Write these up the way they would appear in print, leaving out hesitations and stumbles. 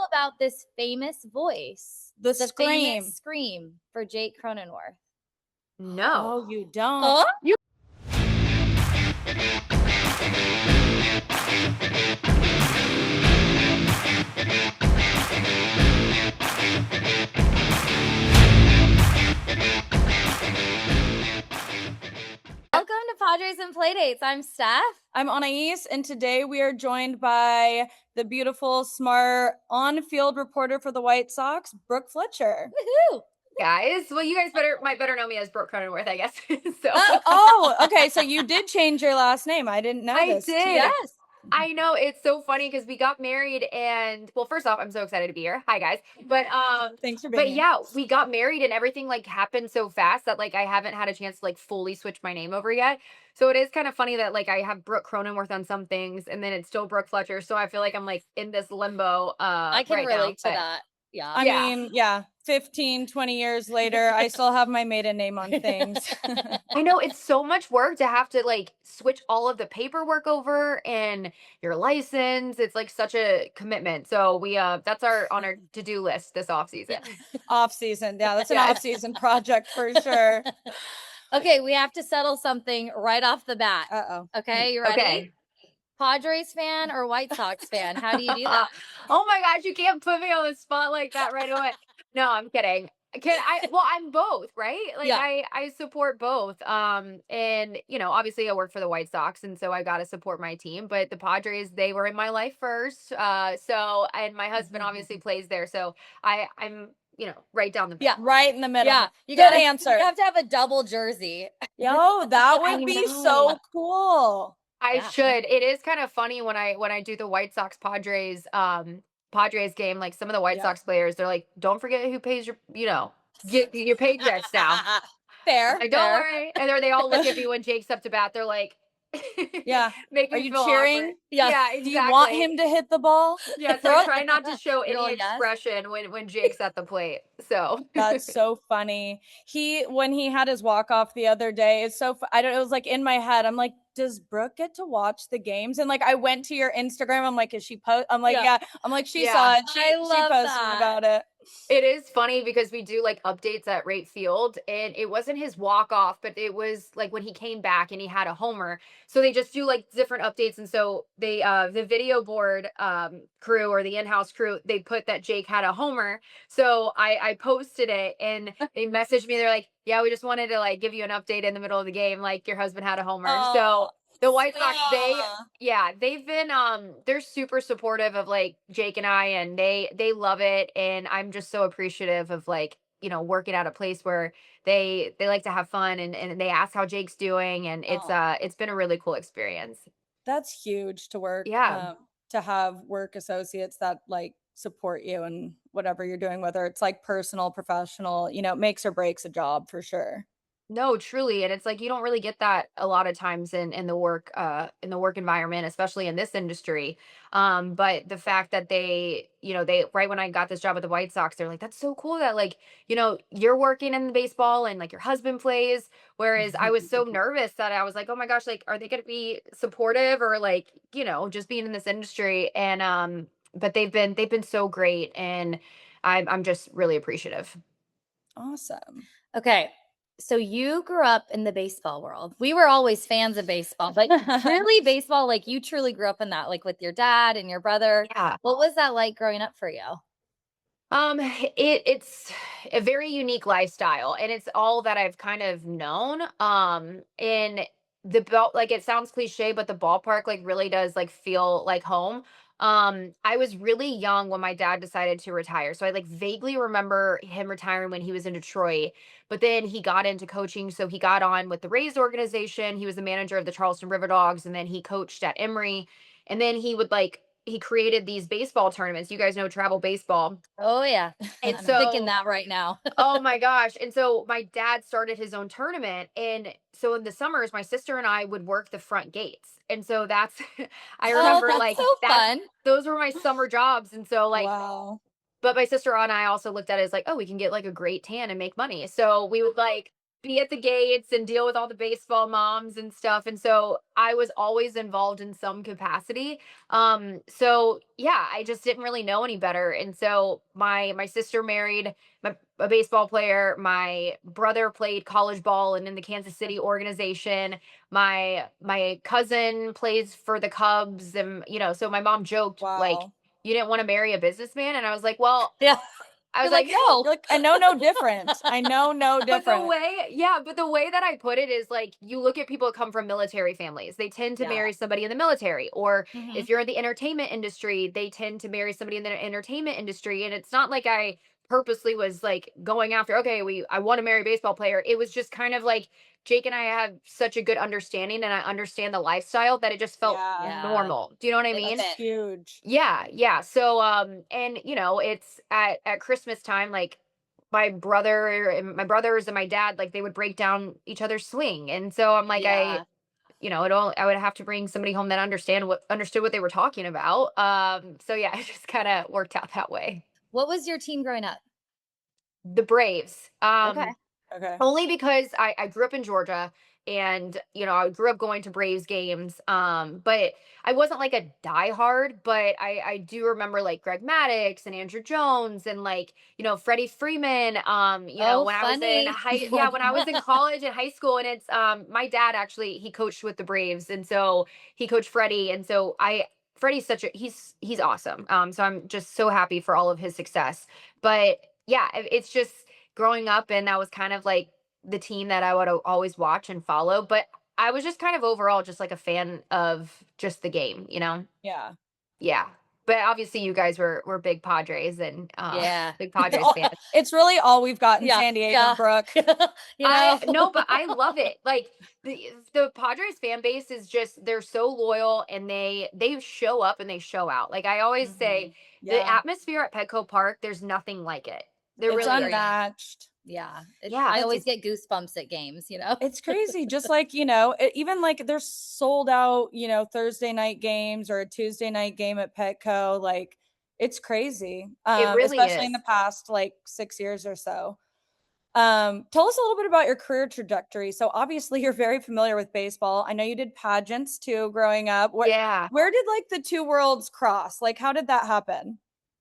about this famous voice? The famous scream. scream for Jake Cronenworth. No. Oh, you don't. Oh, welcome to Padres and Playdates. I'm Steph. I'm Anais, and today we are joined by the beautiful, smart, on-field reporter for the White Sox, Brooke Fletcher. Woohoo! Guys, well, you guys might better know me as Brooke Cronenworth, I guess. So Oh, okay. So you did change your last name. I didn't know this. did. Yes. I know, it's so funny because we got married, and well, first off, I'm so excited to be here. Hi guys. But Thanks for being here. yeah, we got married and everything like happened so fast that like I haven't had a chance to like fully switch my name over yet. So it is kind of funny that like I have Brooke Cronenworth on some things and then it's still Brooke Fletcher. So I feel like I'm like in this limbo I can right relate now, to that. Yeah. I mean, yeah, 15, 20 years later, I still have my maiden name on things. I know it's so much work to have to like switch all of the paperwork over and your license. It's like such a commitment. So we that's on our to-do list this off season. Off season. Yeah, that's an Yeah. off season project for sure. Okay, we have to settle something right off the bat. Uh-oh. Okay, you ready? Okay. Padres fan or White Sox fan? How do you do that? Oh my gosh, you can't put me on the spot like that right away. No, I'm kidding. Well, I'm both, right? Like Yeah. I support both. And you know, obviously I work for the White Sox and so I got to support my team, but the Padres, they were in my life first. So and my husband obviously plays there. So I'm right down the middle. Yeah, right in the middle. Yeah, you Good answer. You have to have a double jersey. Yo, that I would be know. so cool. I Yeah. should. It is kind of funny when I do the White Sox Padres game, like some of the White Yeah. Sox players, they're like, don't forget who pays your get your paychecks now. Fair. Like, don't fair. worry. And they all look at me when Jake's up to bat. They're like, Yeah. make Are me you feel cheering? awkward. Yes. Yeah, exactly. Do you want him to hit the ball? Yes, I try not to show any Girl, yes. expression when Jake's at the plate. So That's so funny. When he had his walk off the other day, it's so I don't. It was like in my head. I'm like, does Brooke get to watch the games? And like, I went to your Instagram. I'm like, is she post? I'm like, yeah. I'm like, she Yeah. saw it. She I love posted that. about it. it is funny because we do like updates at right field and it wasn't his walk off, but it was like when he came back and he had a homer. So they just do like different updates. And so they the video board crew or the in-house crew, they put that Jake had a homer. So I posted it and they messaged me. They're like, yeah, we just wanted to like give you an update in the middle of the game, like your husband had a homer. So the White Sox, they've been they're super supportive of like Jake and I, and they love it, and I'm just so appreciative of like working at a place where they like to have fun and they ask how Jake's doing, and it's been a really cool experience. That's huge to work. Yeah. To have work associates that like support you and whatever you're doing, whether it's like personal, professional, it makes or breaks a job for sure. No, truly. And it's like you don't really get that a lot of times in the work environment, especially in this industry. But the fact that they right when I got this job at the White Sox, they're like, that's so cool that like, you're working in the baseball and like your husband plays. Whereas I was so nervous that I was like, oh my gosh, like, are they gonna be supportive or like, just being in this industry? And but they've been so great and I'm just really appreciative. Awesome. Okay. So you grew up in the baseball world. We were always fans of baseball, but really baseball, like you truly grew up in that, like with your dad and your brother. Yeah. What was that like growing up for you? It's a very unique lifestyle and it's all that I've kind of known. And the ball, like it sounds cliche, but the ballpark like really does like feel like home. I was really young when my dad decided to retire. So I like vaguely remember him retiring when he was in Detroit, but then he got into coaching. So he got on with the Rays organization. He was the manager of the Charleston River Dogs, and then he coached at Emory. And then he created these baseball tournaments. You guys know travel baseball. Oh yeah. And I'm so thinking that right now. oh my gosh. And so my dad started his own tournament. And so in the summers, my sister and I would work the front gates. And so that's, I remember that's like so that, fun. those were my summer jobs. And so like, Wow. but my sister and I also looked at it as like, oh, we can get like a great tan and make money. So we would like be at the gates and deal with all the baseball moms and stuff. And so I was always involved in some capacity. So yeah, I just didn't really know any better. And so my sister married a baseball player. My brother played college ball and in the Kansas City organization. My cousin plays for the Cubs, and so my mom joked like, Wow. you didn't want to marry a businessman, and I was like, well, Yeah. I was You're like, like, no. You're like, I know no different. I know no but the different. way, yeah, but the way that I put it is like, you look at people that come from military families, they tend to Yeah. marry somebody in the military. Or Mhm. if you're in the entertainment industry, they tend to marry somebody in the entertainment industry. And it's not like I purposely was like going after, okay, I want to marry a baseball player. It was just kind of like Jake and I have such a good understanding and I understand the lifestyle that it just felt Yeah. Yeah. normal. Do you know what I It mean? That's fit. huge. Yeah, yeah. So and it's at Christmas time, like my brothers and my dad, like they would break down each other's swing. And so I'm like, Yeah. I would have to bring somebody home that understood what they were talking about. So yeah, it just kind of worked out that way. What was your team growing up? The Braves. Okay. Okay. Only because I grew up in Georgia, and I grew up going to Braves games. But I wasn't like a diehard, but I do remember like Greg Maddux and Andrew Jones and like Freddie Freeman. Oh, When I was in funny. when I was in college and high school, and it's my dad actually, he coached with the Braves, and so he coached Freddie, and so Freddie's he's awesome. So I'm just so happy for all of his success. But yeah, it's just growing up, and that was kind of like the team that I would always watch and follow. But I was just kind of overall just like a fan of just the game. Yeah. Yeah. But obviously you guys were big Padres and Yeah. big Padres fans. It's really all we've got in Yeah. San Diego, Yeah. Brooke. I no, but I love it. Like the Padres fan base is just, they're so loyal, and they show up and they show out. Like I always say, Mhm. the Yeah. atmosphere at Petco Park, there's nothing like it. There It's really Agree. isn't. unmatched. Yeah. Yeah. I That's always get goosebumps at games. It's crazy. Just like, even like there's sold out, Thursday night games or a Tuesday night game at Petco. Like it's crazy. It really Especially in is. the past like 6 years or so. Tell us a little bit about your career trajectory. So obviously you're very familiar with baseball. I know you did pageants too growing up. Where Yeah. where did like the two worlds cross? Like how did that happen?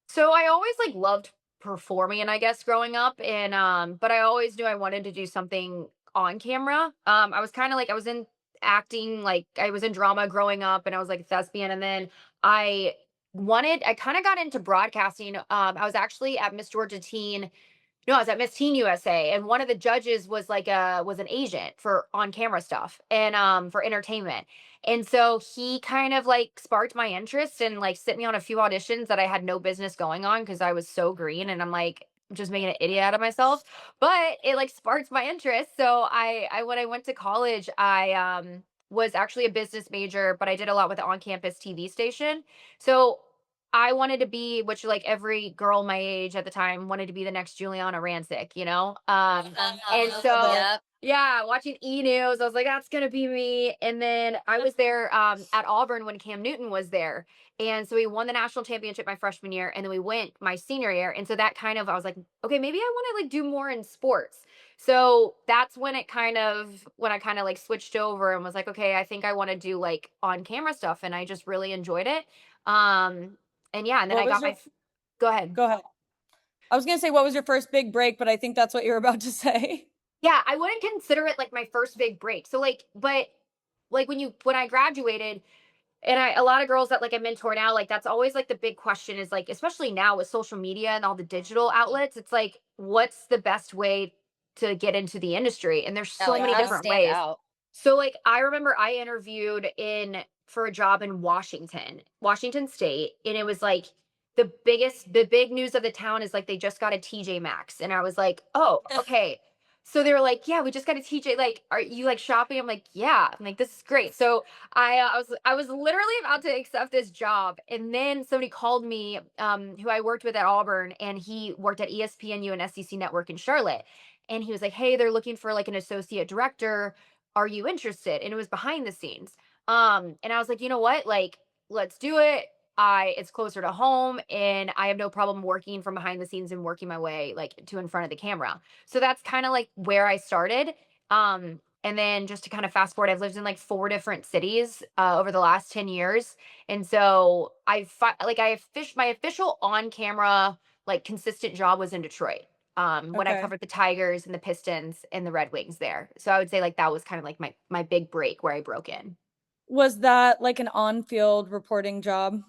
So I always like loved performing, I guess, growing up, and but I always knew I wanted to do something on camera. I was kind of like, I was in acting, like I was in drama growing up, and I was like a thespian, and then I I kind of got into broadcasting. I was actually at Miss Georgia Teen. No, I was at Miss Teen USA, and one of the judges was like was an agent for on camera stuff and for entertainment. And so he kind of like sparked my interest and like sent me on a few auditions that I had no business going on because I was so green, and I'm like just making an idiot out of myself. But it like sparked my interest. So I when I went to college, I was actually a business major, but I did a lot with the on-campus TV station. So I wanted to be, which like every girl my age at the time wanted to be, the next Juliana Rancic. And so Yep. yeah, watching E News, I was like, that's gonna be me. And then I was there at Auburn when Cam Newton was there. And so we won the national championship my freshman year, and then we went my senior year. And so that kind of, I was like, okay, maybe I want to like do more in sports. So that's when I kind of like switched over and was like, okay, I think I want to do like on camera stuff. And I just really enjoyed it. Um, and yeah, and then What I was got your go ahead. Go ahead. I was gonna say what was your first big break, but I think that's what you're about to say. Yeah, I wouldn't consider it like my first big break. So like, but like when I graduated, and a lot of girls that like I mentor now, like that's always like the big question is like, especially now with social media and all the digital outlets, it's like, what's the best way to get into the industry? And there's Yeah, so like many how to different stand ways. out. So like I remember I interviewed for a job in Washington State, and it was like the big news of the town is like they just got a TJ Maxx, and I was like, "Oh, okay." So they were like, "Yeah, we just got a TJ. Like, are you like shopping?" I'm like, "Yeah." I'm like, "This is great." So I was literally about to accept this job, and then somebody called me, who I worked with at Auburn, and he worked at ESPNU and SEC Network in Charlotte, and he was like, "Hey, they're looking for like an associate director. Are you interested?" And it was behind the scenes. And I was like, you know what? Like, let's do it. It's closer to home, and I have no problem working from behind the scenes and working my way like to in front of the camera. So that's kind of like where I started. And then just to kind of fast forward, I've lived in like 4 different cities over the last 10 years. And so I fished my official on camera, like consistent job was in Detroit. When I Okay. covered the Tigers and the Pistons and the Red Wings there. So I would say like that was kind of like my big break where I broke in. Was that like an on-field reporting job?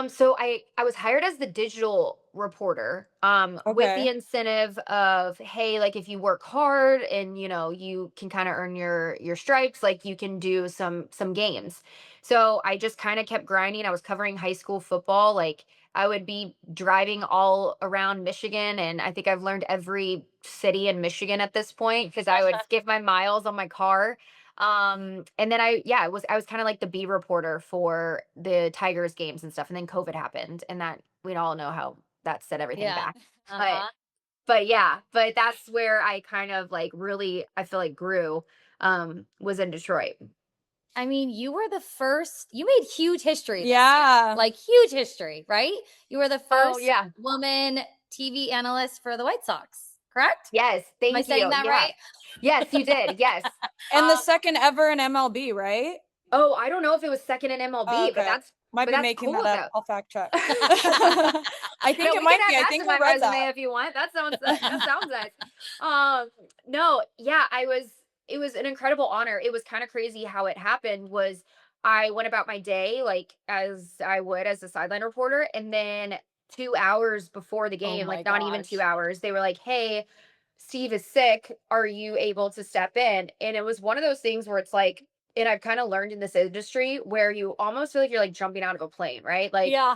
So I was hired as the digital reporter, with the Okay. incentive of, hey, like if you work hard and you can kind of earn your stripes, like you can do some games. So I just kind of kept grinding. I was covering high school football. Like I would be driving all around Michigan, and I think I've learned every city in Michigan at this point because I would skip my miles on my car. And then I was kind of like the B reporter for the Tigers games and stuff. And then COVID happened, and that we all know how that set everything Yeah. back. Uh-huh. But that's where I kind of like really I feel like grew was in Detroit. I mean, you were the first, you made huge history this year. Yeah. Like huge history, right? You were the Oh first yeah. woman TV analyst for the White Sox, correct? Yes, Am I thank saying you. that Yeah. right? Yes, you did. Yes. And the Um, second ever in MLB, right? oh, I don't know if it was second in Oh, MLB, but okay. Might be that's making cool that up. though. I'll fact check. I think No, it we can might add be. I that think to I my read resume that. if you want. That sounds nice. No, yeah, it was an incredible honor. It was kind of crazy how it happened was I went about my day like as I would as a sideline reporter, and then 2 hours before the Oh game, my like not even gosh. 2 hours, they were like, "Hey, Steve is sick. Are you able to step in?" And it was one of those things where it's like, and I've kind of learned in this industry where you almost feel like you're like jumping out of a plane, right? Like, Yeah.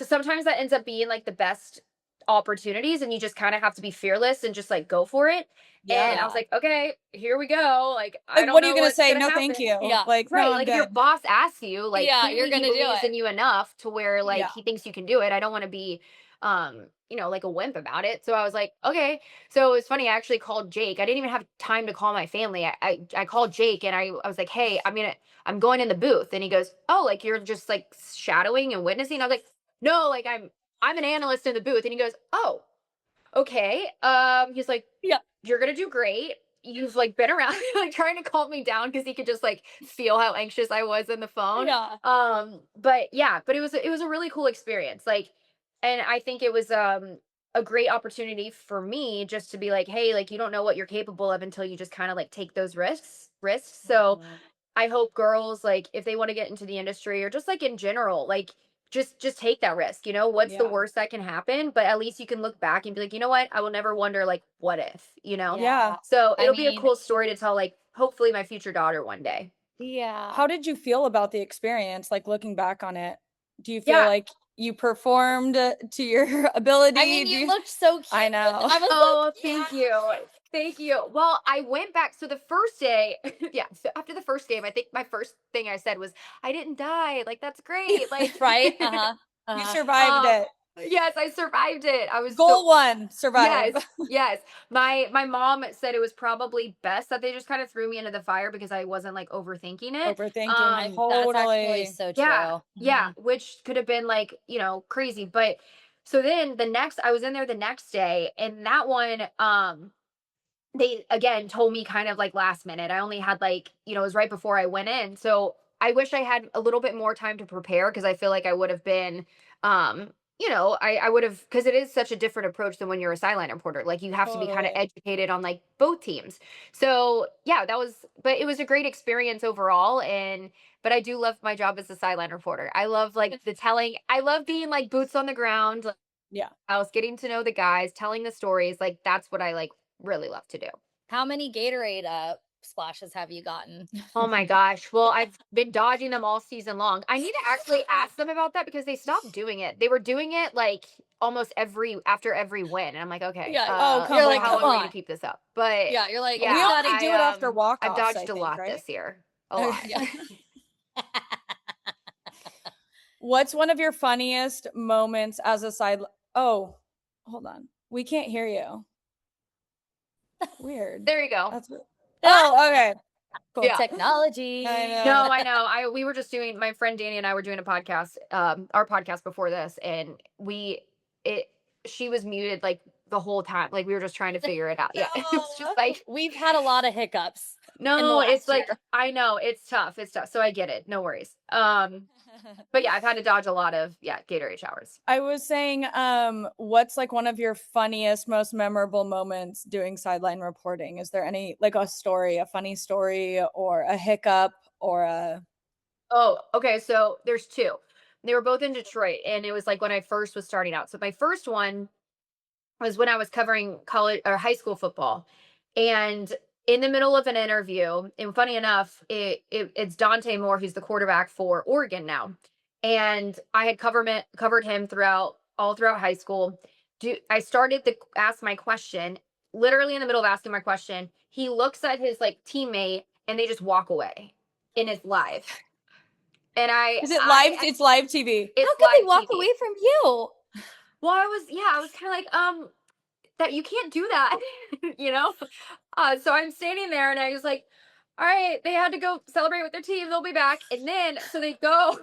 sometimes that ends up being like the best opportunities, and you just kind of have to be fearless and just like go for it. And I was Yeah. like, okay, here we go. Like, I Like, don't what are you know gonna what's say? gonna No, thank happen. you. Yeah. Like, no, Right. I'm Like if your good. boss asks you, like Yeah, you're clearly he gonna do believes it. in you enough to where like Yeah. he thinks you can do it. I don't want to be like a wimp about it. So I was like, okay. So it was funny, I actually called Jake. I didn't even have time to call my family. I called Jake and I was like, hey, I'm going in the booth. And he goes, oh, like you're just like shadowing and witnessing. I was like, no, like I'm an analyst in the booth. And he goes, oh, okay. He's like, Yeah. you're gonna do great. You've like been around like trying to calm me down because he could just like feel how anxious I was on the phone. Yeah. But yeah, but it was a really cool experience. Like, and I think it was a great opportunity for me just to be like, hey, like you don't know what you're capable of until you just kind of like take those risks. So Mhm. I hope girls like if they want to get into the industry or just like in general, like just take that risk. What's the Yeah. worst that can happen? But at least you can look back and be like, you know what? I will never wonder like what if. Yeah. So I it'll be a mean, cool story to tell like hopefully my future daughter one day. yeah. How did you feel about the experience, like looking back on it? Do you feel Yeah. like you performed to your ability? I mean, Do you you looked so cute. I know. I was Oh, like, thank yeah. you. Thank you. Well, I went back. So the first day, yeah. So after the first game, I think my first thing I said was, I didn't die. Like, that's great. Like, Right? Uh-huh. You Uh-huh. survived it. yes, I survived it. I was so, Goal 1, survive. yes, yes. My mom said it was probably best that they just kind of threw me into the fire because I wasn't like overthinking it. Overthinking, That's actually totally. so Yeah, true. yeah, Mhm. which could have been like, crazy. But so then I was in there the next day, and that one, they again told me kind of like last minute. I only had like, it was right before I went in. So I wish I had a little bit more time to prepare because I feel like I would have been, I would have, because it is such a different approach than when you're a sideline reporter. Like you have to be kind of Totally. educated on like both teams. So yeah, but it was a great experience overall. But I do love my job as a sideline reporter. I love like the telling, I love being like boots on the ground. Like, Yeah. I was getting to know the guys, telling the stories. Like that's what I like really love to do. How many Gatorade splashes have you gotten? Oh my gosh. Well, I've been dodging them all season long. I need to actually ask them about that because they stopped doing it. They were doing it like almost after every win. And I'm like, okay, Yeah, Oh, come you're like, how come are we gonna on. keep this up? But Yeah, you're like, yeah, We you gotta only do it after I've walk-offs, I dodged a think, lot right? this year. A lot. Yeah. What's one of your funniest moments as a side Oh, hold on. We can't hear you. Weird. There you go. That's what Oh, okay. Cool. Yeah. Technology. I know. No, I know. We were just doing my friend Danny and I were doing a podcast, our podcast before this, and she was muted like the whole time. Like we were just trying to figure it out. Yeah. It's just like We've had a lot of hiccups. no, it's like year. I know it's tough. It's tough. So I get it. No worries. But yeah, I've had to dodge a lot of Gatorade showers. I was saying, what's like one of your funniest, most memorable moments doing sideline reporting? Is there any like a story, a funny story, or a hiccup, or a? Oh, okay. So there's two. They were both in Detroit, and it was like when I first was starting out. So my first one was when I was covering college or high school football. And in the middle of an interview, and funny enough, it's Dante Moore, who's the quarterback for Oregon now. And I had covered him all throughout high school. I started to ask my question, literally in the middle of asking my question. He looks at his like teammate and they just walk away in his live. And Is it live? It's live TV. How could they walk away from you? Well, I was kind of like, that you can't do that, you know? So I'm standing there and I was like, all right, they had to go celebrate with their team. They'll be back. And then, so they go,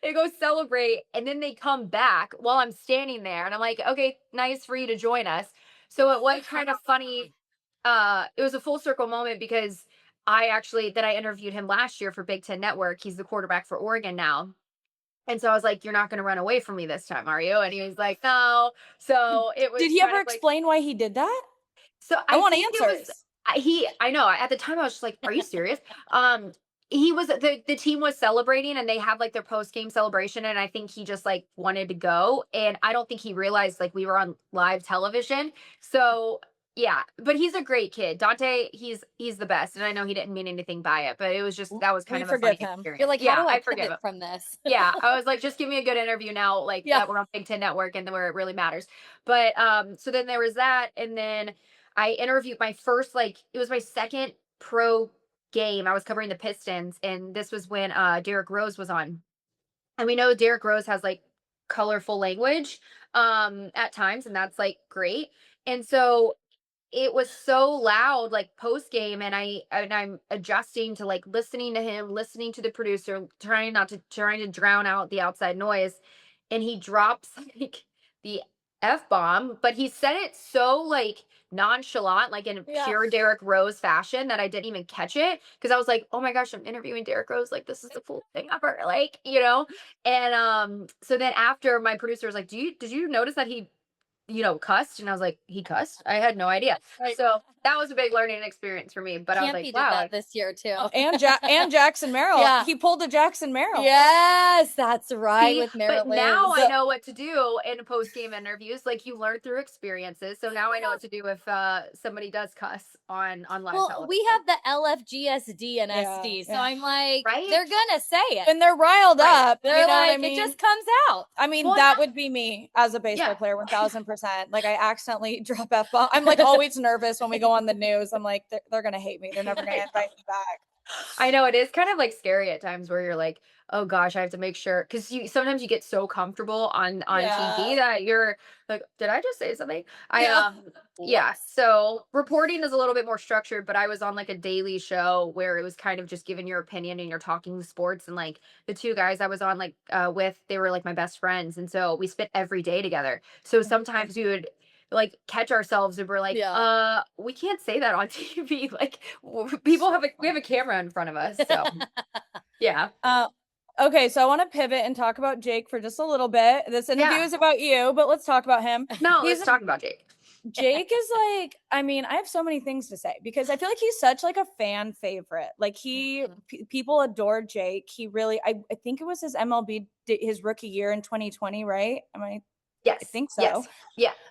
they go celebrate and then they come back while I'm standing there. And I'm like, okay, nice for you to join us. So it was kind of funny. It was a full circle moment because I interviewed him last year for Big Ten Network. He's the quarterback for Oregon now. And so I was like, you're not going to run away from me this time, are you? And he was like, no. So it was. Did he ever explain why he did that? So I want think answers. I know at the time I was just like, are you serious? He was the team was celebrating and they have like their post game celebration. And I think he just like wanted to go. And I don't think he realized like we were on live television. So yeah, but he's a great kid. Dante, he's the best. And I know he didn't mean anything by it, but it was just, that was kind of a funny experience. You're like, how do I forgive it from this? Yeah. I was like, just give me a good interview now, like that we're on Big Ten Network and where it really matters. But so then there was that. And then I interviewed my first, like, it was my second pro game. I was covering the Pistons, and this was when Derrick Rose was on. And we know Derrick Rose has like colorful language at times, and that's like great. And so it was so loud like post game, and I'm adjusting to like listening to him, listening to the producer, trying to drown out the outside noise, and he drops like the F-bomb, but he said it so like nonchalant, like in pure Derrick Rose fashion, that I didn't even catch it because I was like, oh my gosh, I'm interviewing Derrick Rose, like this is the coolest thing ever, like, you know. And so then after, my producer was like, did you notice that he cussed? And I was like, he cussed? I had no idea. So that was a big learning experience for me. But I was like, wow. Did that this year too. Oh, and Jackson Merrill. Yeah. He pulled a Jackson Merrill. Yes, that's right. With Merrill. But now I know what to do in post-game interviews. Like, you learn through experiences. So now I know what to do if somebody does cuss on live television. We have the LFGSD and SD. So I'm like, they're gonna say it. And they're riled up. They're you know like, what I mean? it just comes out. I mean, that would be me as a baseball player, 1000%. Like, I accidentally drop F-bomb. I'm like always nervous when we go on the news. I'm like, they're gonna hate me. They're never gonna invite me back. I know, it is kind of like scary at times where you're like, oh gosh, I have to make sure, because sometimes you get so comfortable on TV that you're like, did I just say something? So reporting is a little bit more structured, but I was on like a daily show where it was kind of just giving your opinion and you're talking sports. And like the two guys I was on like with, they were like my best friends, and so we spent every day together. So sometimes we would like catch ourselves and we're like, we can't say that on TV. Like, we have a camera in front of us. So yeah. Okay, so I want to pivot and talk about Jake for just a little bit. This interview is about you, but let's talk about him. No, let's talk about Jake. Jake is like, I mean, I have so many things to say because I feel like he's such like a fan favorite. Like people adore Jake. He really, I think it was his MLB, his rookie year in 2020, right? Yes. I think so. Yes.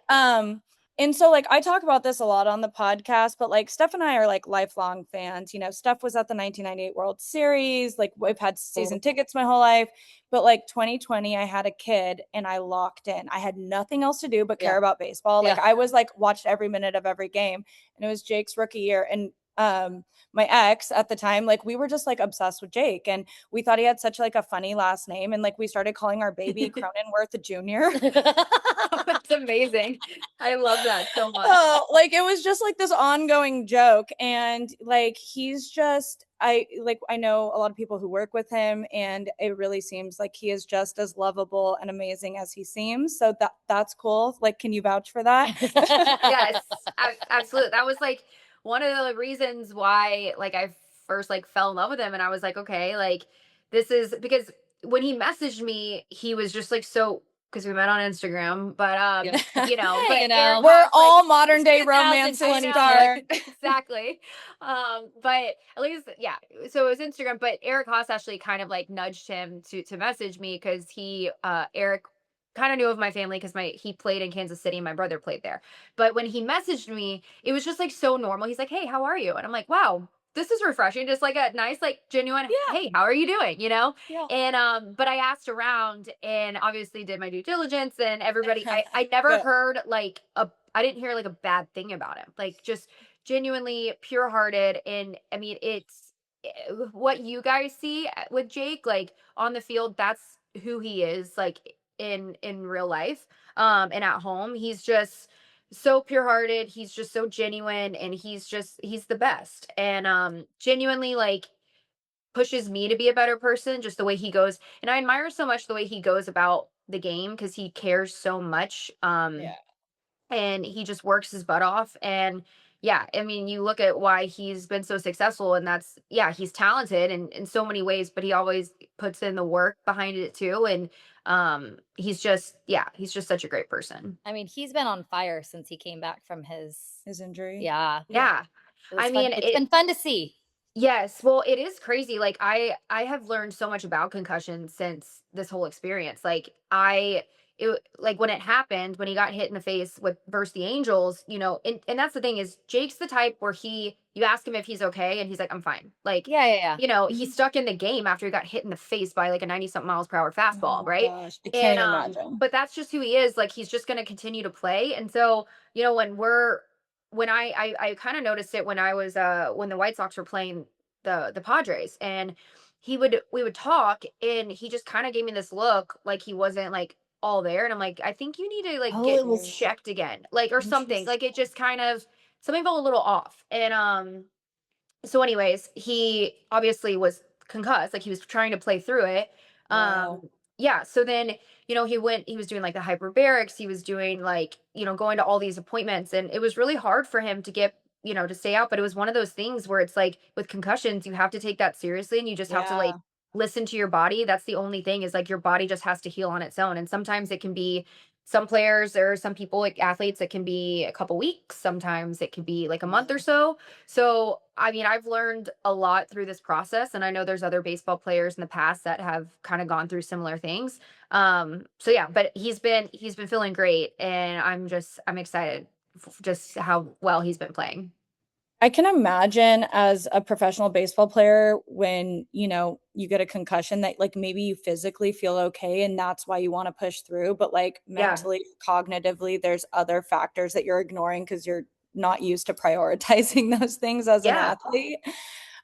Yeah. And so like I talk about this a lot on the podcast, but like Steph and I are like lifelong fans. You know, Steph was at the 1998 World Series. Like, we've had season tickets my whole life. But like 2020, I had a kid and I locked in. I had nothing else to do but care about baseball. Like, I was like watched every minute of every game, and it was Jake's rookie year. And my ex at the time, like, we were just like obsessed with Jake, and we thought he had such like a funny last name, and like we started calling our baby Cronenworth Jr. That's amazing. I love that so much. Like, it was just like this ongoing joke, and like he's just I know a lot of people who work with him, and it really seems like he is just as lovable and amazing as he seems. So that's cool. Like, can you vouch for that? Yes, absolutely. That was like one of the reasons why like I first like fell in love with him, and I was like, okay, like this is because when he messaged me, he was just like so because we met on Instagram, but you know, Hey, but you know. Eric We're has, like, all modern day 2000 romances I know, start. exactly. But at least, yeah. So it was Instagram, but Eric Haas actually kind of like nudged him to message me because Eric kind of knew of my family because he played in Kansas City and my brother played there. But when he messaged me, it was just like so normal. He's like, "Hey, how are you?" And I'm like, "Wow, this is refreshing." Just like a nice, like genuine, Yeah. "Hey, how are you doing?" You know. Yeah. And but I asked around and obviously did my due diligence and everybody. I never heard like I didn't hear like a bad thing about him. Like just genuinely pure hearted. And I mean, it's what you guys see with Jake, like on the field, that's who he is, like in real life. And at home, he's just so pure hearted. He's just so genuine and he's the best. And genuinely like pushes me to be a better person, just the way he goes. And I admire so much the way he goes about the game because he cares so much. Yeah. And he just works his butt off. And yeah, I mean, you look at why he's been so successful, and that's, yeah, he's talented in so many ways, but he always puts in the work behind it too. And he's just, yeah, he's just such a great person. I mean, he's been on fire since he came back from his injury. Yeah. Yeah. It was I fun. mean, It's been fun to see. yes, well, it is crazy. Like I have learned so much about concussions since this whole experience. Like when it happened, when he got hit in the face with versus the Angels, you know, and that's the thing is Jake's the type where you ask him if he's okay and he's like, I'm fine. Like, Yeah. you know, he's stuck in the game after he got hit in the face by like a 90 something miles per hour fastball, Oh right? gosh, I And can't imagine. but that's just who he is. Like he's just gonna continue to play. And so, you know, when I kind of noticed it when I was when the White Sox were playing the Padres, and we would talk and he just kind of gave me this look like he wasn't like all there, and I'm like, I think you need to like Oh, get it was checked again, like, or something. Like it just kind of something felt a little off. And so anyways, he obviously was concussed, like he was trying to play through it. Wow. Yeah, so then, you know, he was doing like the hyperbarics, he was doing like, you know, going to all these appointments, and it was really hard for him to get, you know, to stay out. But it was one of those things where it's like with concussions, you have to take that seriously and you just have to like Yeah. listen to your body. That's the only thing, is like your body just has to heal on its own. And sometimes it can be some players or some people, like athletes, it can be a couple weeks, sometimes it can be like a month or so. So I mean, I've learned a lot through this process, and I know there's other baseball players in the past that have kind of gone through similar things. So yeah, but he's been feeling great, and I'm excited just how well he's been playing. I can imagine as a professional baseball player when, you know, you get a concussion that like maybe you physically feel okay and that's why you want to push through, but like Yeah. mentally, cognitively, there's other factors that you're ignoring because you're not used to prioritizing those things as an Yeah. athlete.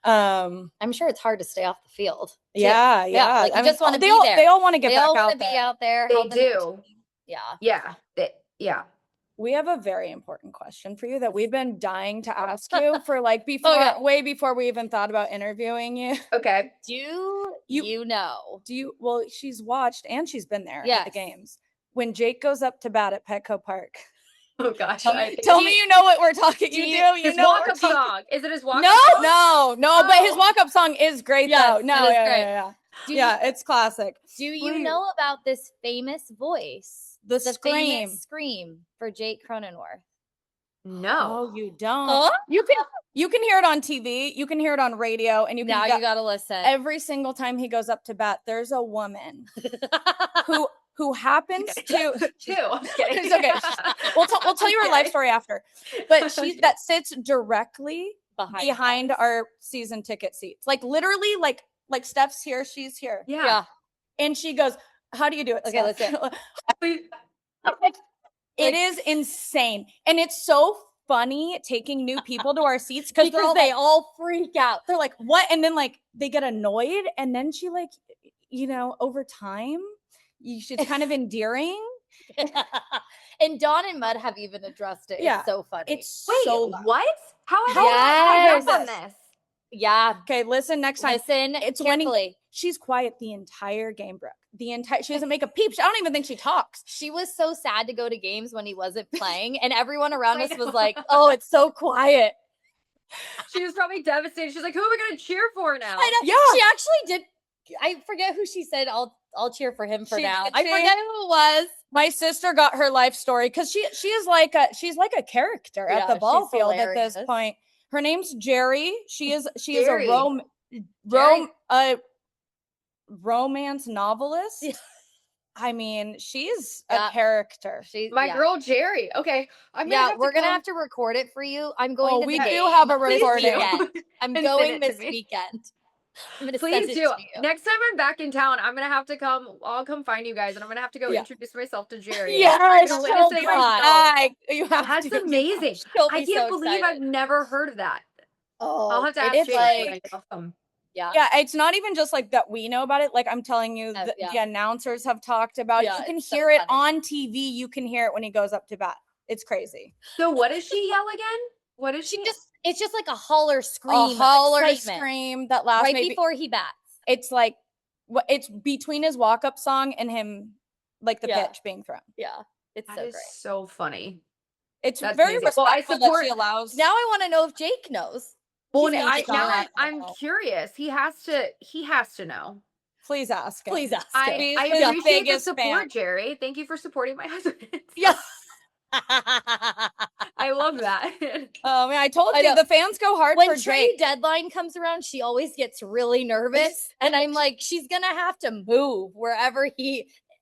I'm sure it's hard to stay off the field. too. Yeah. Like you just want to they be all there. they all want to get They back all want out to be there. out there. They helping their do. team. Yeah. Yeah. Yeah. We have a very important question for you that we've been dying to ask you for like before, yeah. way before we even thought about interviewing you. Okay. Do you know? Well, she's watched and she's been there at the Yes. games. When Jake goes up to bat at Petco Park, Oh gosh. tell me you know what we're talking. You do. You His know what walk-up we're talking. song. Is it his walk-up No, song? but his Oh. walk-up song is great Yes, though. No, it is yeah, great. yeah. Do Yeah, it's classic. Do you Please. know about this famous voice? The famous scream. scream for Jake Cronenworth. No. Oh, you don't. You can hear it on TV, you can hear it on radio, and you gotta listen. Every single time he goes up to bat, there's a woman who happens to Two. I'm just kidding. It's okay. We'll tell you her life story after. But that sits directly behind our season ticket seats. Like literally, like Steph's here, she's here. Yeah. And she goes, "How do you do it?" Okay, let's Steph?" It is insane. And it's so funny taking new people to our seats because they all freak out. They're like, "What?" And then like they get annoyed. And then she like, you know, over time, she's kind of endearing. And Dawn and Mud have even addressed it. Yeah. It's so funny. It's Wait, so what? How Yes. have I on this? Yeah. Okay, listen next time. Listen It's carefully. she's quiet the entire game, Brooke. She doesn't make a peep. I don't even think she talks. She was so sad to go to games when he wasn't playing, and everyone around I us was know. like, "Oh, it's so quiet." She was probably devastated. She's like, who am I going to cheer for now? I know. Yeah. She actually did. I forget who she said. I'll cheer for him for She now. did, I forget who it was. My sister got her life story because she's like a character at the Yeah, ball she's field at this hilarious. point. Her name's Gerry. She is a Gerry. romance novelist. Yeah. I mean, she's Yeah. a character. My girl Gerry. Okay. We're gonna have to record it for you. I'm going to we the do game have a this recording. weekend. I'm And going send it to this me. weekend. I'm gonna Please send it do. to you. Next time I'm back in town, I'm gonna have to come. I'll come find you guys, and I'm gonna have to go introduce myself to Gerry. Yes, I'm she'll witnessing fly. myself. You have That's to. amazing. She'll I be can't so believe I've excited. never heard of that. Oh, I'll have to ask it's Jake. like, Awesome. yeah. Yeah, it's not even just like that we know about it. Like I'm telling you, the announcers have talked about it. Yeah, You can it's so hear it funny. on TV. You can hear it when he goes up to bat. It's crazy. So what does she yell again? What is she? It's just like a holler scream. A of holler excitement scream that lasts right maybe before he bats. It's like it's between his walk-up song and him, like the pitch being thrown. Yeah, it's That so is great. so funny. It's That's very amazing. respectful Well, I that support- she allows. Now I want to know if Jake knows. Well, He's gonna now shot. I'm curious. He has to know. Please ask him. Please ask him. I He's the appreciate the biggest support, fan. Gerry. Thank you for supporting my husband. Yes. I love that. Oh man, I told I you know. the fans go hard When for trade Jake. deadline comes around, she always gets really nervous, and I'm like, she's gonna have to move wherever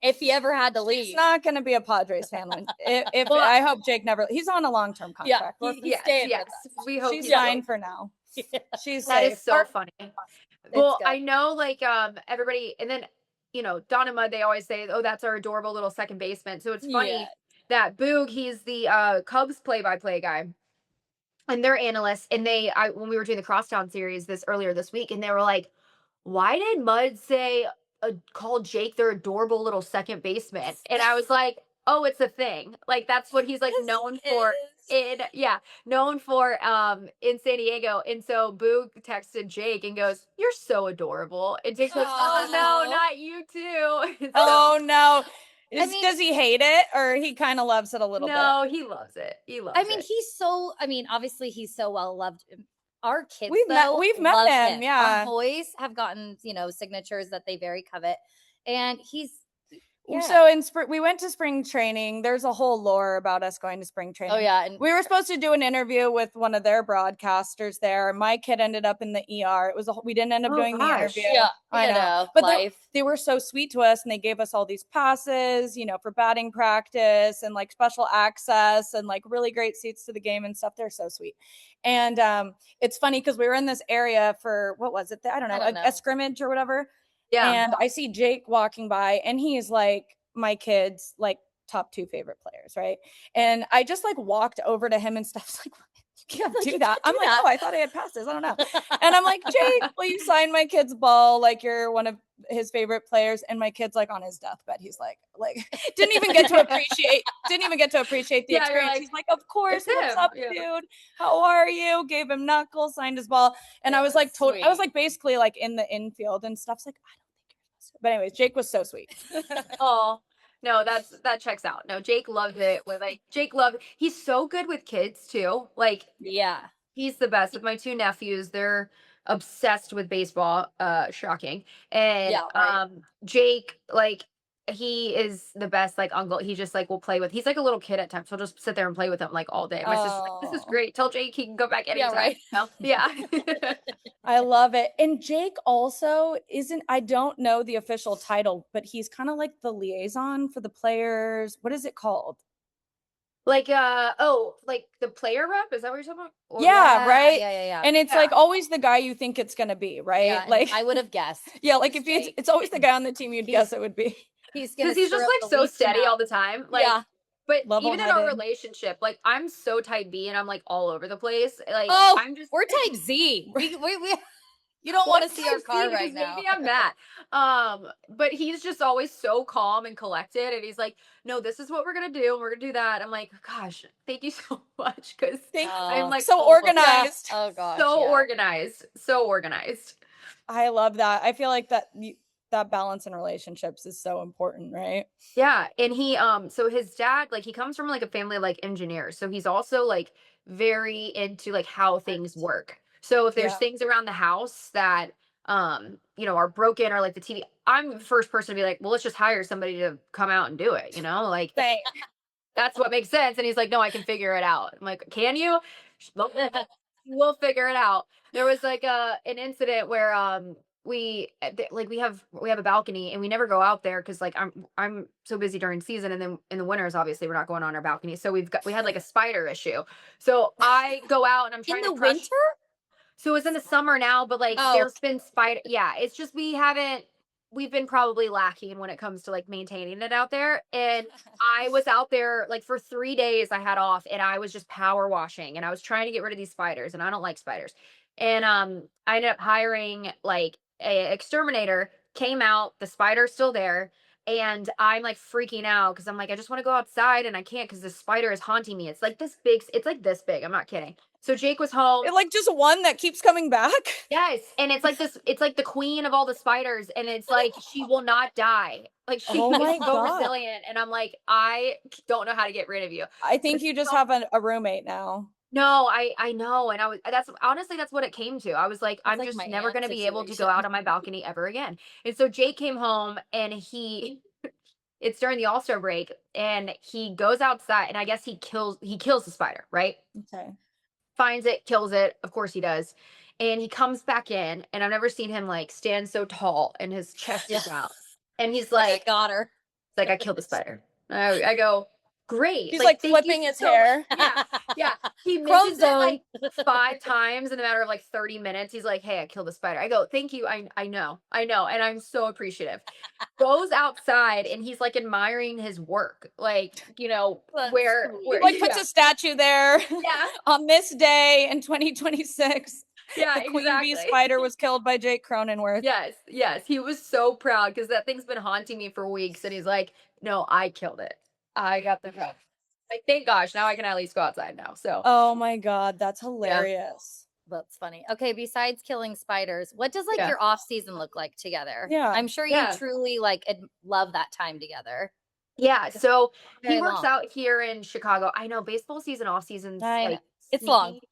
if he ever had to leave. He's not going to be a Padres fan. I hope Jake never. He's on a long-term contract. He's staying with us. We hope She's he's fine for now. She's That safe. is so funny. Well, good. I know, like, everybody, and then Don and Mud, they always say, "Oh, that's our adorable little second baseman." So it's funny that Boog, he's the Cubs play-by-play guy, and they're analysts. And when we were doing the Crosstown series earlier this week, and they were like, "Why did Mud say call Jake their adorable little second baseman?" And I was like, "Oh, it's a thing. Like that's what he's like known for." Known for in San Diego. And so Boog texted Jake and goes, "You're so adorable." And Jake goes, "Oh no, not you too." Oh no. Does he hate it or he kind of loves it a little bit? No, he loves it. He loves it. Obviously he's so well loved. Our kids, we've met love him. Yeah. Our boys have gotten, signatures that they very covet. And he's So in we went to spring training. There's a whole lore about us going to spring training. Oh yeah. And we were supposed to do an interview with one of their broadcasters there. My kid ended up in the ER. We didn't end up doing the interview. Yeah, I know. But they were so sweet to us and they gave us all these passes, for batting practice and like special access and like really great seats to the game and stuff. They're so sweet. And it's funny because we were in this area for what was it? I don't know, a scrimmage or whatever. Yeah. And I see Jake walking by and he's like my kid's like top 2 favorite players, right? And I just like walked over to him and stuff like, you can't do that. I'm like, oh, I thought I had passes. I don't know. And I'm like, Jake, will you sign my kid's ball? Like you're one of his favorite players. And my kid's like on his deathbed. He's like didn't even get to appreciate the experience. He's like, of course, what's up, dude? How are you? Gave him knuckles, signed his ball. And I was like, I was like basically like in the infield and stuff's like, I don't think you're supposed to. But anyways, Jake was so sweet. Oh. No, that checks out. No, Jake loved it. He's so good with kids too. Like, yeah, he's the best. With my 2 nephews, they're obsessed with baseball. Shocking. And Jake, like, he is the best like uncle. He just like will play with. He's like a little kid at times. He'll just sit there and play with him like all day. My sister's like, "This is great. Tell Jake he can go back anytime." Yeah, right. Yeah. I love it. And Jake also I don't know the official title, but he's kind of like the liaison for the players. What is it called? Like like the player rep? Is that what you're talking about? Or right. Yeah. And it's like always the guy you think it's gonna be, right? Yeah, like I would have guessed. Yeah, like if it's always the guy on the team you'd guess it would be. Because he's just like so steady all the time. Like, but even in our relationship, like I'm so type B and I'm like all over the place. Like we're type Z. We You don't want to Once see I our car because right now. maybe I'm mad. But he's just always so calm and collected, and he's like, "No, this is what we're gonna do, and we're gonna do that." I'm like, "Gosh, thank you so much," because I'm Oh. like So full of organized. Oh gosh, so yeah. organized, so organized. I love that. I feel like that balance in relationships is so important, right? Yeah, and he so his dad, like he comes from like a family of like engineers. So he's also like very into like how things work. So if there's Yeah. things around the house that are broken or like the TV, I'm the first person to be like, "Well, let's just hire somebody to come out and do it," you know? Like Same. that's what makes sense. And he's like, "No, I can figure it out." I'm like, "Can you?" We'll figure it out. There was like an incident where like we have a balcony and we never go out there because like I'm so busy during season, and then in the winters obviously we're not going on our balcony, so we had like a spider issue. So I go out and I'm In trying to the crush. winter? So it's in the summer now, but like Oh, there's been spider. Yeah, it's just we've been probably lacking when it comes to like maintaining it out there. And I was out there like for 3 days I had off, and I was just power washing, and I was trying to get rid of these spiders, and I don't like spiders. And I ended up hiring like a exterminator, came out, the spider's still there. And I'm like freaking out because I'm like, I just want to go outside and I can't because the spider is haunting me. It's like this big, it's like this big. I'm not kidding. So Jake was home. It like just one that keeps coming back. Yes, and it's like this, it's like the queen of all the spiders, and it's like she will not die. Like she Oh my is so God. resilient, and I'm like, I don't know how to get rid of you. I think But you just so- have a roommate now. no, I know, and I was that's honestly that's what it came to. I was like, it's I'm like my just never aunt gonna be able to go situation. out on my balcony ever again. And so Jake came home, and it's during the All-Star break, and he goes outside, and I guess he kills the spider, right? Okay. Finds it, kills it. Of course he does. And he comes back in, and I've never seen him like stand so tall and his chest Yeah. is out. And he's Like I like, got her. I killed the spider. I go, great. He's like Thank you flipping his so much. hair. Yeah, yeah. He Chrome mentions it zone. like 5 times in the matter of like 30 minutes. He's like, hey, I killed the spider. I go, thank you. I know. I know. And I'm so appreciative. Goes outside and he's like admiring his work. Like, That's where sweet. He where like puts yeah. a statue there Yeah. on this day in 2026. Yeah, The queen bee exactly. spider was killed by Jake Cronenworth. Yes, yes. He was so proud because that thing's been haunting me for weeks. And he's like, no, I killed it. I got the job. Like, thank gosh, now I can at least go outside now. So, Oh my God, that's yeah, hilarious. That's funny. Okay, besides killing spiders, what does like yeah, your off season look like together? Yeah. I'm sure you yeah, truly like love that time together. yeah. So he Very works long. out here in Chicago. I know baseball season, off season's I know. like It's long. sneaky.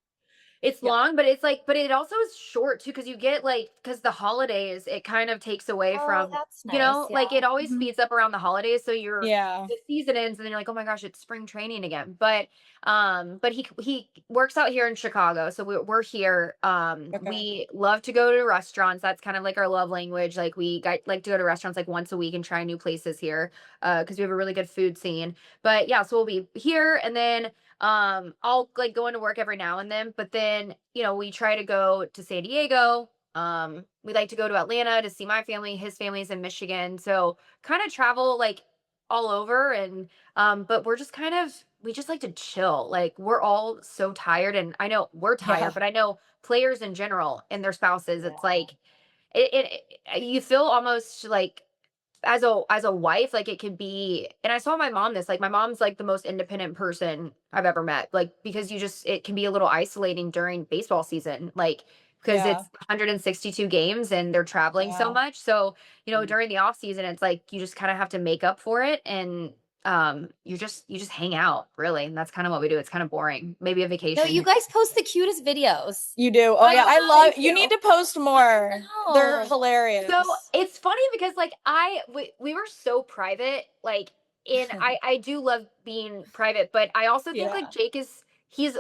It's Yeah. long, but it's like, but it also is short too, because you get like, because the holidays, it kind of takes away Oh, from, that's nice. like Yeah. it always Mhm. speeds up around the holidays. So Yeah. the season ends and then you're like, oh my gosh, it's spring training again. But he works out here in Chicago. So we're here. Okay. We love to go to restaurants. That's kind of like our love language. Like like to go to restaurants like once a week and try new places here. Because we have a really good food scene. But yeah, so we'll be here, and then I'll like go into work every now and then, but then we try to go to San Diego. We like to go to Atlanta to see my family. His family's in Michigan, so kind of travel like all over. And but we just like to chill. Like we're all so tired, and I know we're Yeah. tired, but I know players in general and their spouses, Yeah. it's like you feel almost like as a wife, like it could be. And I saw my mom this, like my mom's like the most independent person I've ever met, like because it can be a little isolating during baseball season, like because Yeah. it's 162 games and they're traveling so Yeah. much. So Mm. during the off season, it's like you just kind of have to make up for it. And you just hang out, really, and that's kind of what we do. It's kind of boring, maybe a No, vacation. you guys post the cutest videos. You do. Oh yeah, I Oh, love. thank You you. need to post more. They're know. hilarious. So it's funny because like we were so private, like in I do love being private, but I also think Yeah. like he's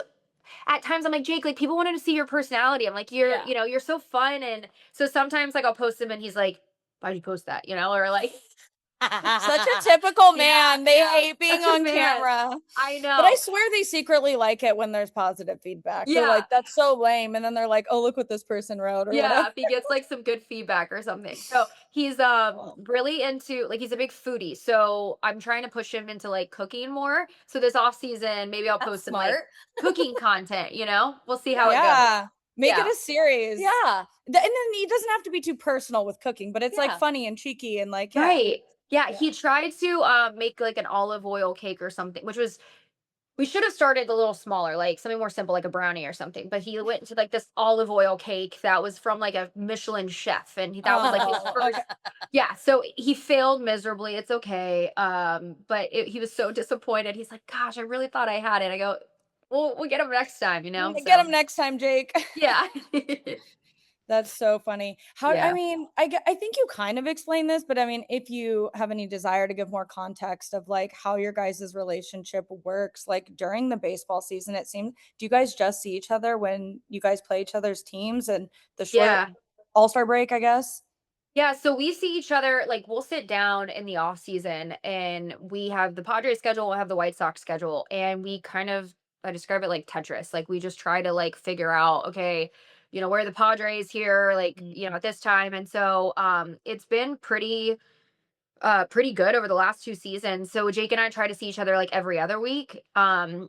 at times I'm like, Jake, like people wanted to see your personality. I'm like, Yeah. you're so fun. And so sometimes like I'll post him and he's like, why'd you post that? Or like Such a typical man. They yeah, hate being such a on man. camera. I But I know. swear they secretly like it when there's positive feedback. They're Yeah. like, that's so lame. And then they're like, oh, look what this person wrote or Yeah, whatever. if he gets like some good feedback or something. So he's really into, like, he's a big foodie. So I'm trying to push him into like cooking more. So this off season, maybe I'll That's post some like smart. cooking content, We'll see how it goes. Yeah. Make it Yeah. a series. Yeah. And then it doesn't have to be too personal with cooking, but it's like Yeah. funny and cheeky and like, yeah. Right. Yeah, Yeah. he tried to make like an olive oil cake or something, which was we should have started a little smaller, like something more simple, like a brownie or something. But he went to like this olive oil cake that was from like a Michelin chef, and that was like his Oh, first. okay. Yeah, so he failed miserably. It's okay. But he was so disappointed. He's like, "Gosh, I really thought I had it." I go, "Well, we'll get him next time, you know." Get So him next time, Jake. yeah, That's so funny. I yeah, mean, I think you kind of explained this, but I mean, if you have any desire to give more context of like how your guys' relationship works, like during the baseball season, it seems, do you guys just see each other when you guys play each other's teams and the short yeah. all-star break, I guess? Yeah, so we see each other like we'll sit down in the off season and we have the Padres schedule, we'll have the White Sox schedule, and we kind of I describe it like Tetris. Like we just try to like figure out, okay, where are the Padres here, like, at this time. And so it's been pretty good over the last 2 seasons. So Jake and I try to see each other like every other week,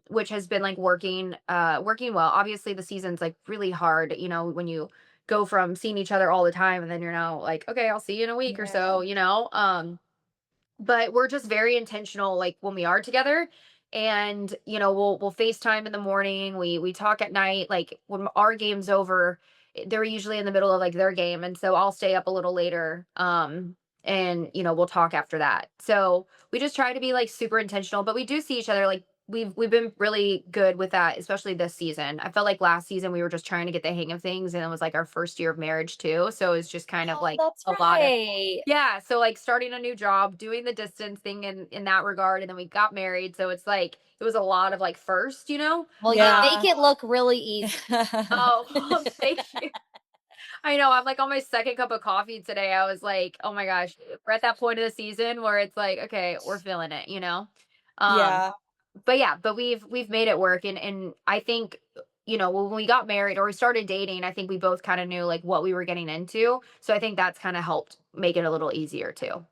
which has been like working well. Obviously the season's like really hard, when you go from seeing each other all the time and then you're now like, okay, I'll see you in a week or Yeah. so. But we're just very intentional like when we are together, and we'll FaceTime in the morning, we talk at night, like when our game's over, they're usually in the middle of like their game, and so I'll stay up a little later, and we'll talk after that. So we just try to be like super intentional, but we do see each other, like we've been really good with that, especially this season. I felt like last season we were just trying to get the hang of things, and it was like our first year of marriage too, so it's just kind of Oh, like that's a lot of right. yeah, so, like, starting a new job, doing the distance thing in that regard, and then we got married, so it's like it was a lot of, like, first, you know? Well, you Yeah. make it look really easy. Oh, thank you. I know, I'm, like, on my 2nd cup of coffee today. I was like, "Oh my gosh." We're at that point of the season where it's like, "Okay, we're feeling it," you know? Um, Yeah. but yeah, but we've made it work, and I think, when we got married or we started dating, I think we both kinda knew, like, what we were getting into, so I think that's kinda helped make it a little easier too.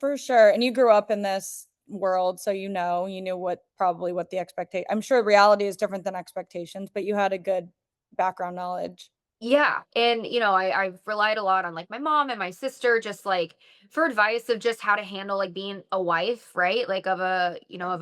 For sure, and you grew up in this world, so you knew what the expectation. I'm sure reality is different than expectations, but you had a good background knowledge. Yeah, and I've relied a lot on like my mom and my sister, just like for advice of just how to handle like being a wife, right? Like of a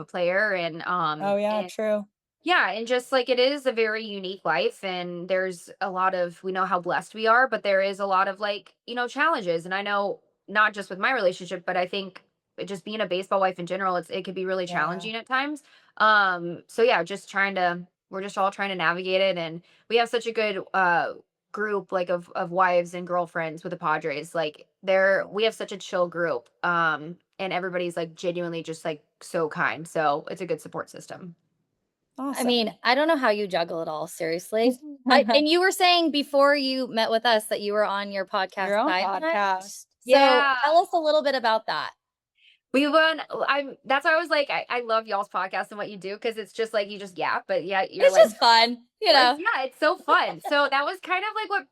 player, and Oh, yeah, true. yeah, and just like it is a very unique life, and there's a lot of, we know how blessed we are, but there is a lot of like, challenges. And I know not just with my relationship, but I think just being a baseball wife in general, it could be really Yeah. challenging at times. So yeah, we're just all trying to navigate it, and we have such a good group like of wives and girlfriends with the Padres. Like we have such a chill group. And everybody's like genuinely just like so kind. So it's a good support system. I mean, Awesome. I don't know how you juggle it all, seriously. And you were saying before you met with us that you were on your podcast Your own Sideline. podcast. So Yeah. tell us a little bit about that. We won. That's why I was like, I love y'all's podcast and what you do, because it's just like you just yap, but yeah, you're It's like, just fun, you know. yeah, it's so fun. So that was kind of like what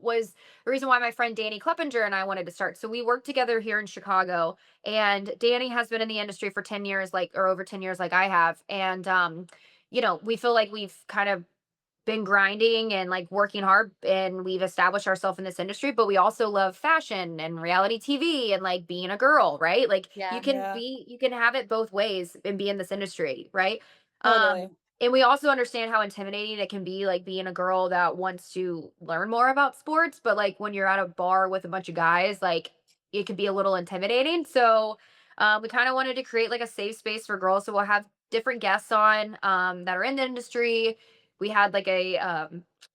was the reason why my friend Danny Kleppinger and I wanted to start. So we worked together here in Chicago, and Danny has been in the industry for 10 years, like, or over 10 years, like I have. And we feel like we've kind of been grinding and like working hard, and we've established ourselves in this industry, but we also love fashion and reality TV and like being a girl, right? Like Yeah. Yeah, you can have it both ways and be in this industry, right? totally. And we also understand how intimidating it can be, like being a girl that wants to learn more about sports, but like when you're at a bar with a bunch of guys, like it could be a little intimidating. So we kind of wanted to create like a safe space for girls. So we'll have different guests on that are in the industry. We had like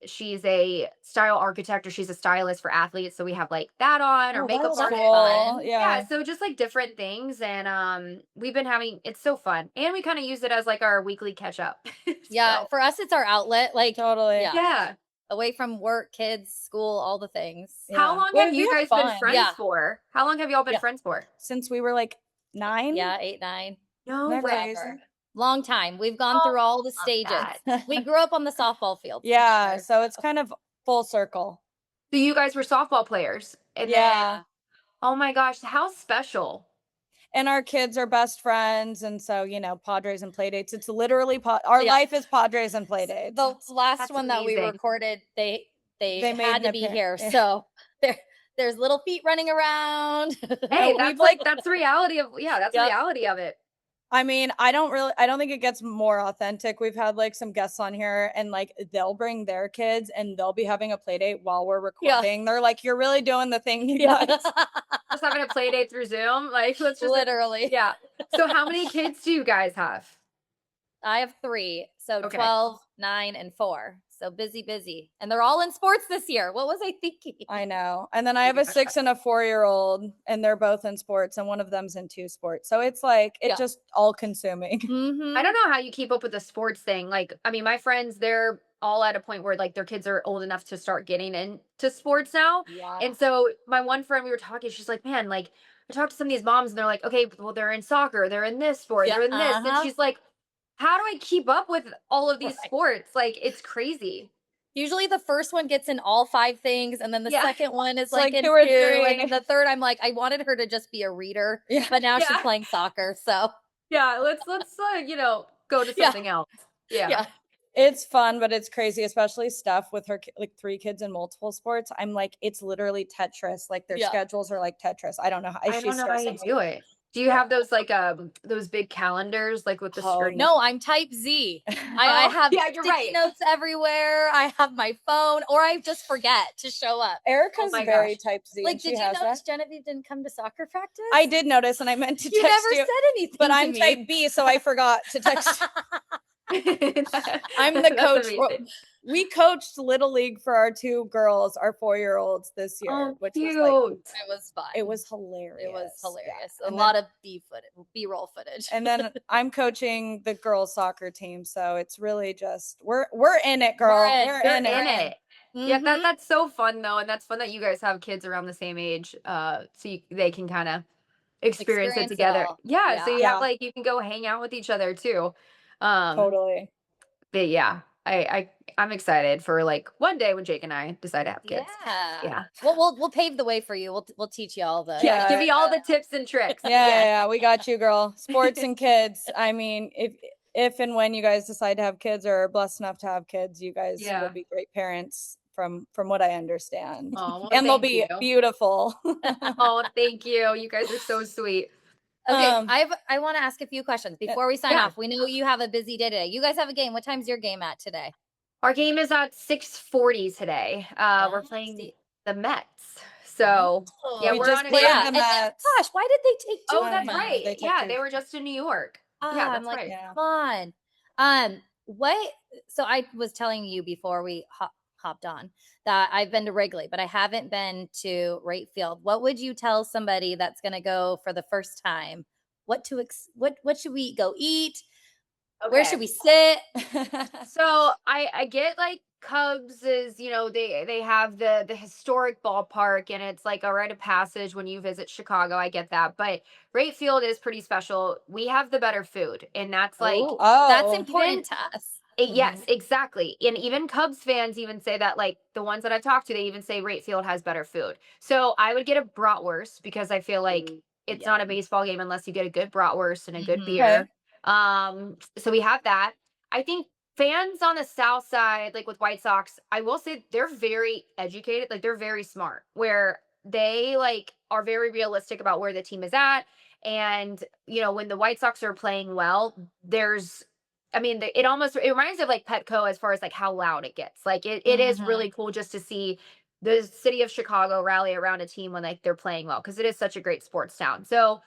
she's a style architect, or she's a stylist for athletes, so we have like that on, or Oh, makeup that's that's artist. cool. fun. Yeah, Yeah. so just like different things, and we've been having, it's so fun, and we kind of use it as like our weekly catch up. Yeah, So for us, it's our outlet. Like, Totally. yeah, yeah. away from work, kids, school, all the things. How Yeah. long have We you have guys been fun. friends Yeah, for? How long have y'all been Yeah. friends for? Since we were like 9? yeah, 8, 9, No Isn't that way. crazy? long time. We've gone Oh, through all the I love stages. that. We grew up on the softball field. Yeah, together, so it's so kind of full circle. So you guys were softball players, and then Yeah. yeah. oh my gosh, how special. and our kids are best friends, and so Padres and playdates. It's literally our life is Padres and playdates. The last That's one that we amazing. recorded, they They made had to the be par- here, so there's little feet running around. Hey, we've, that's like- that's the reality of that's the Yep. reality of it. I mean, I don't think it gets more authentic. We've had like some guests on here and like they'll bring their kids and they'll be having a play date while we're recording. They're like, you're really doing the thing, you guys. Just having a play date through Zoom. Like, let's just Literally. Yeah. So how many kids do you guys have? I have 3, so Okay. 12, 9, and 4. So busy. And they're all in sports this year. What was I thinking? I know. And then I have a 6 and a 4-year-old and they're both in sports and one of them's in 2 sports. So it's like, it's just all consuming. I don't know how you keep up with the sports thing. Like, I mean, my friends, they're all at a point where like their kids are old enough to start getting into sports now. Yeah. And so my one friend, we were talking, she's like, man, like I talked to some of these moms and they're like, okay, well, they're in soccer, they're in this sport, they're in this. And she's like, how do I keep up with all of these sports? Like, it's crazy. Usually the first one gets in all 5 things, and then the second one is like in 2 or 2, 3. and then the third, I'm like, I wanted her to just be a reader, but now she's playing soccer, so. Yeah, let's go to something else. Yeah. It's fun, but it's crazy, especially Steph with her like 3 kids in multiple sports. I'm like, it's literally Tetris. Like their schedules are like Tetris. I don't know how. I don't know how you do it. Do you have those like those big calendars like with the screen? No, I'm type Z. I have sticky notes everywhere. I have my phone, or I just forget to show up. Erica's very type Z. Like, did you notice Genevieve didn't come to soccer practice? I did notice, and I meant to text you. You never said anything, but I'm type B, so I forgot to text. I'm the coach. We coached Little League for our 2 girls, our 4-year-olds this year, which was like, it was fun. It was hilarious. It was hilarious. Yeah. A lot of B-roll footage. And then I'm coaching the girls soccer team, so it's really just we're in it, girl. We're in it. Yeah, that's so fun though, and that's fun that you guys have kids around the same age, so they can kind of experience it together. Yeah, so you have like you can go hang out with each other too. Totally. But yeah, I'm excited for like one day when Jake and I decide to have kids. Yeah. We'll pave the way for you. We'll teach you all the give me all the tips and tricks. Yeah, we got you, girl. Sports and kids. I mean, if and when you guys decide to have kids or are blessed enough to have kids, you guys will be great parents from what I understand. Oh, well, and they'll be beautiful. Oh, thank you. You guys are so sweet. Okay, I want to ask a few questions before we sign off. We know you have a busy day today. You guys have a game. What time's your game at today? Our game is at 6:40 today. We're playing the Mets. So yeah, we're on a played the Mets. Gosh, why did they take 2? Oh, that's right. They were just in New York. Yeah, that's right. Come on. So I was telling you before we hopped on that I've been to Wrigley, but I haven't been to Wright Field. What would you tell somebody that's going to go for the first time? What should we go eat? Okay. Where should we sit? So I get like Cubs is, they have the historic ballpark and it's like a rite of passage when you visit Chicago. I get that. But Wright Field is pretty special. We have the better food, and that's like that's important to us. Yes, exactly. And even Cubs fans even say that, like the ones that I've talked to, they even say Wright Field has better food. So I would get a bratwurst because I feel like it's not a baseball game unless you get a good bratwurst and a good beer. So we have that. I think fans on the South Side, like with White Sox, I will say they're very educated. Like they're very smart, where they like are very realistic about where the team is at. And, when the White Sox are playing well, it reminds me of like Petco as far as like how loud it gets. Like it is really cool just to see the city of Chicago rally around a team when like they're playing well, because it is such a great sports town. So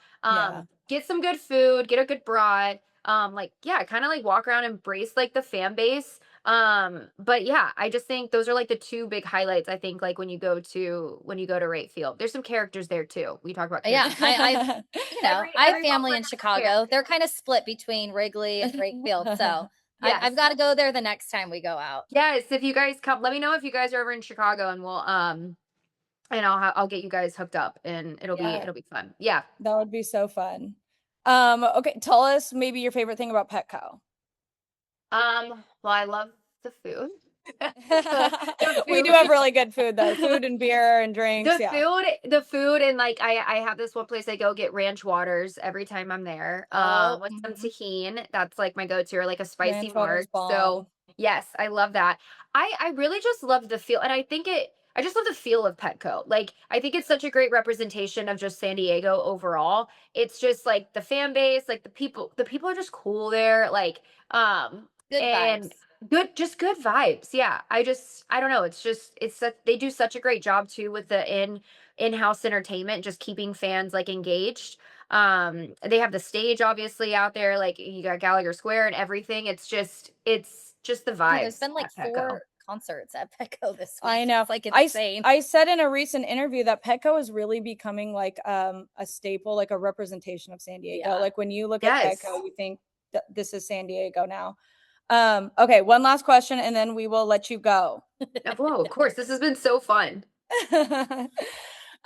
get some good food, get a good brat, kind of like walk around, embrace like the fan base. But yeah, I just think those are like the 2 big highlights. I think like when you go to Wright Field, there's some characters there too. We talk about characters. Yeah, I have family in Chicago. They're kind of split between Wrigley and Wright Field, so I've got to go there the next time we go out. Yes, if you guys come, let me know if you guys are ever in Chicago, and we'll and I'll get you guys hooked up, and it'll be fun. Yeah, that would be so fun. Okay, tell us maybe your favorite thing about Petco. Well, I love the food. We do have really good food though. Food and beer and drinks. The food, and like I have this one place I go get ranch waters every time I'm there. With some tahini. That's like my go-to, or like a spicy Ranch water's marg. bomb. So yes, I love that. I really just love the feel, and I just love the feel of Petco. Like, I think it's such a great representation of just San Diego overall. It's just like the fan base, like the people are just cool there. Like, Good and vibes. just good vibes. Yeah. I don't know. They do such a great job too with the in-house entertainment, just keeping fans like engaged. They have the stage obviously out there, like you got Gallagher Square and everything. It's just the Yeah, there's vibes been like at Petco. 4 concerts at Petco this week. I know. It's like insane. I said in a recent interview that Petco is really becoming like a staple, like a representation of San Diego. Yeah. Like when you look Yes. at Petco, you think that this is San Diego now. Okay, one last question and then we will let you go. Whoa, of course. This has been so fun.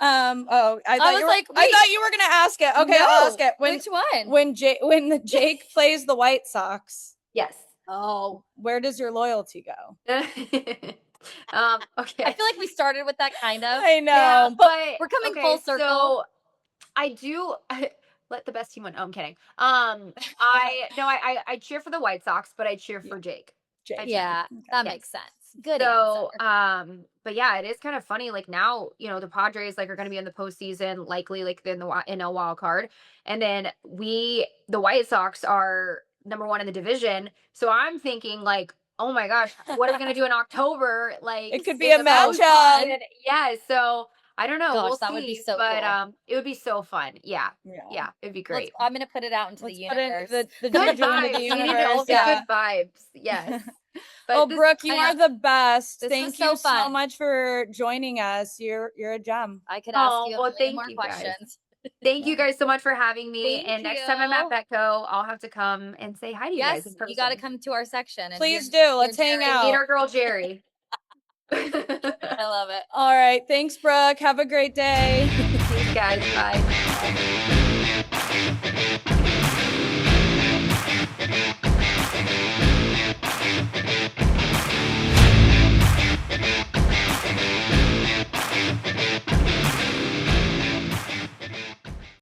I thought wait. you were gonna ask it. Okay, I'll ask it. Which one? When Jake plays the White Sox, Yes. Oh, where does your loyalty go? Okay. I feel like we started with that kind of. I know, Yeah, but we're coming full circle. So I do let the best team win. Oh, I'm kidding. I cheer for the White Sox, but I cheer for Jake. Jake. Yeah, that Yes. makes sense. Good So, answer. but yeah, it is kind of funny. Like now, the Padres like are going to be in the postseason, likely like in a wild card, and then the White Sox are number 1 in the division. So I'm thinking like, oh my gosh, what are we going to do in October? Like It could be a matchup. Yeah. So I don't know. Gosh, We'll that see. would be so but cool. it would be so fun. Yeah. Yeah. It'd be great. I'm gonna put it out into the Let's put in universe. the Good juju into vibes. the We need universe. all the Yeah. good vibes. Yes. But Oh, this- Brooke, you I are know. the best. This Thank was you so so fun. much for joining us. You're a gem. I could ask Oh, you a well, million thank more you, guys. questions. Thank you guys so much for having me. Thank And next time I'm at you. Petco, I'll have to come and say hi to you guys Yes, in person. you got to come to our section. And Please you're- do. Let's you're hang Gerry. And meet out. our girl Gerry. I love it. All right. Thanks, Brooke. Have a great day. Thanks, guys. Bye.